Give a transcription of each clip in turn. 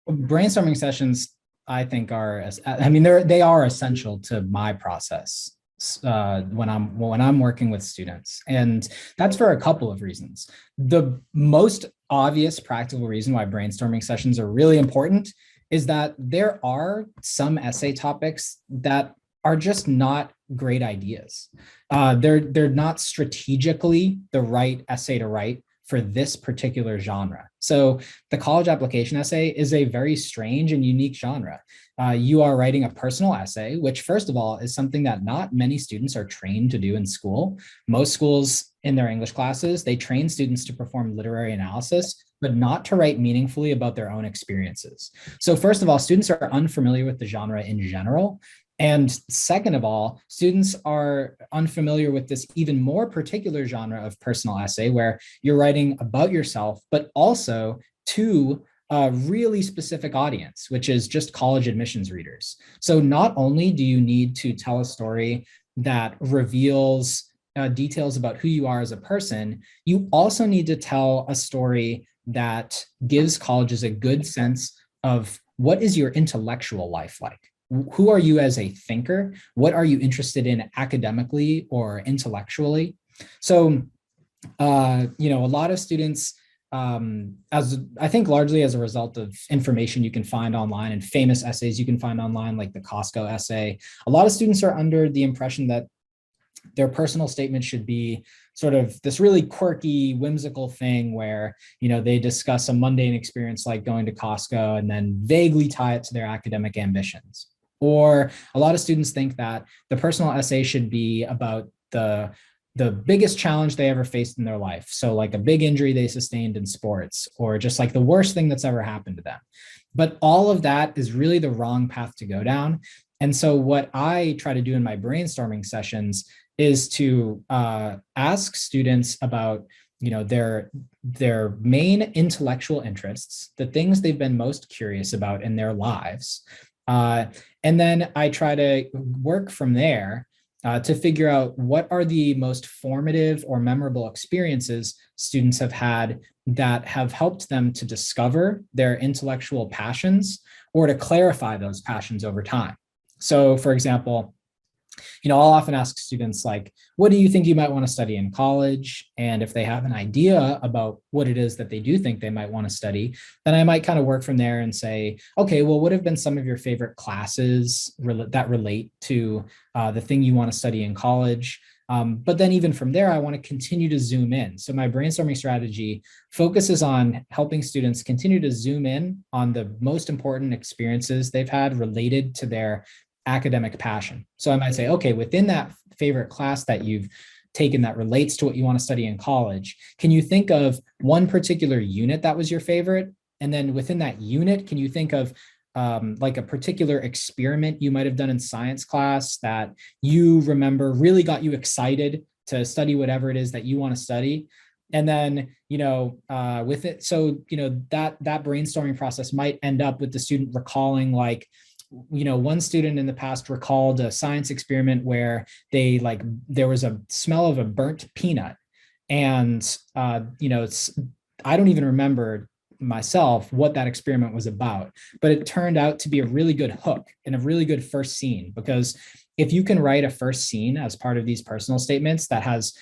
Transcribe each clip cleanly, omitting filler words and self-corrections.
brainstorming sessions, I think I mean, they are essential to my process when I'm working with students, and that's for a couple of reasons. The most obvious practical reason why brainstorming sessions are really important is that there are some essay topics that are just not great ideas. They're not strategically the right essay to write for this particular genre. So the college application essay is a very strange and unique genre. You are writing a personal essay, which first of all is something that not many students are trained to do in school. Most schools in their English classes, they train students to perform literary analysis, but not to write meaningfully about their own experiences. So first of all, students are unfamiliar with the genre in general. And second of all, students are unfamiliar with this even more particular genre of personal essay where you're writing about yourself, but also to a really specific audience, which is just college admissions readers. So not only do you need to tell a story that reveals details about who you are as a person, you also need to tell a story that gives colleges a good sense of what is your intellectual life like. Who are you as a thinker? What are you interested in academically or intellectually? So, a lot of students, as I think largely as a result of information you can find online and famous essays you can find online, like the Costco essay, a lot of students are under the impression that their personal statement should be sort of this really quirky, whimsical thing where, they discuss a mundane experience like going to Costco and then vaguely tie it to their academic ambitions. Or a lot of students think that the personal essay should be about the biggest challenge they ever faced in their life. So like a big injury they sustained in sports, or just like the worst thing that's ever happened to them. But all of that is really the wrong path to go down. And so what I try to do in my brainstorming sessions is to ask students about their main intellectual interests, the things they've been most curious about in their lives. And then I try to work from there to figure out what are the most formative or memorable experiences students have had that have helped them to discover their intellectual passions or to clarify those passions over time. So for example, I'll often ask students like, what do you think you might want to study in college? And if they have an idea about what it is that they do think they might want to study, then I might kind of work from there and say, okay, well, what have been some of your favorite classes that relate to the thing you want to study in college? But then even from there, I want to continue to zoom in. So my brainstorming strategy focuses on helping students continue to zoom in on the most important experiences they've had related to their academic passion. So I might say, okay, within that favorite class that you've taken that relates to what you want to study in college, can you think of one particular unit that was your favorite? And then within that unit, can you think of like a particular experiment you might have done in science class that you remember really got you excited to study whatever it is that you want to study? And then, with it, so, that brainstorming process might end up with the student recalling like, one student in the past recalled a science experiment where there was a smell of a burnt peanut. And, I don't even remember myself what that experiment was about, but it turned out to be a really good hook and a really good first scene, because if you can write a first scene as part of these personal statements that has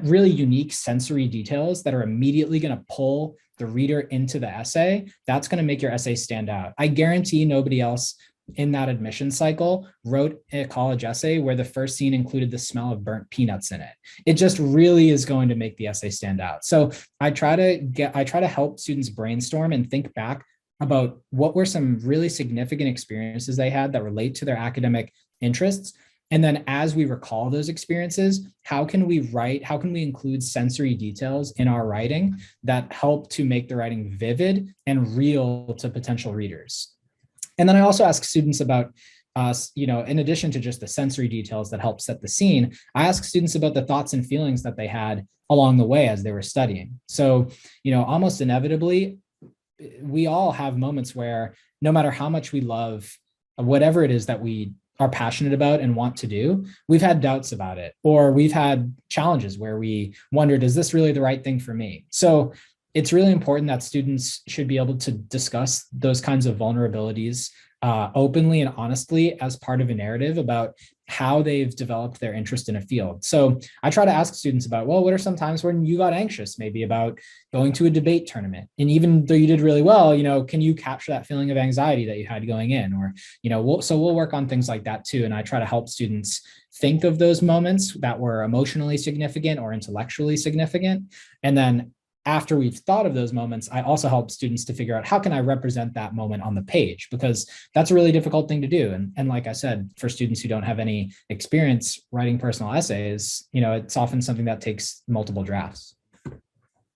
really unique sensory details that are immediately going to pull the reader into the essay, that's going to make your essay stand out. I guarantee nobody else in that admission cycle wrote a college essay where the first scene included the smell of burnt peanuts in it. It just really is going to make the essay stand out. So I try to help students brainstorm and think back about what were some really significant experiences they had that relate to their academic interests. And then as we recall those experiences, how can we include sensory details in our writing that help to make the writing vivid and real to potential readers? And then I also ask students about, in addition to just the sensory details that help set the scene, I ask students about the thoughts and feelings that they had along the way as they were studying. So, almost inevitably, we all have moments where no matter how much we love whatever it is that we are passionate about and want to do, we've had doubts about it, or we've had challenges where we wondered, is this really the right thing for me? So it's really important that students should be able to discuss those kinds of vulnerabilities openly and honestly as part of a narrative about how they've developed their interest in a field. So I try to ask students about, well, what are some times when you got anxious, maybe about going to a debate tournament? And even though you did really well, can you capture that feeling of anxiety that you had going in? Or, we'll work on things like that too. And I try to help students think of those moments that were emotionally significant or intellectually significant. And then after we've thought of those moments, I also help students to figure out how can I represent that moment on the page, because that's a really difficult thing to do. And like I said, for students who don't have any experience writing personal essays, it's often something that takes multiple drafts.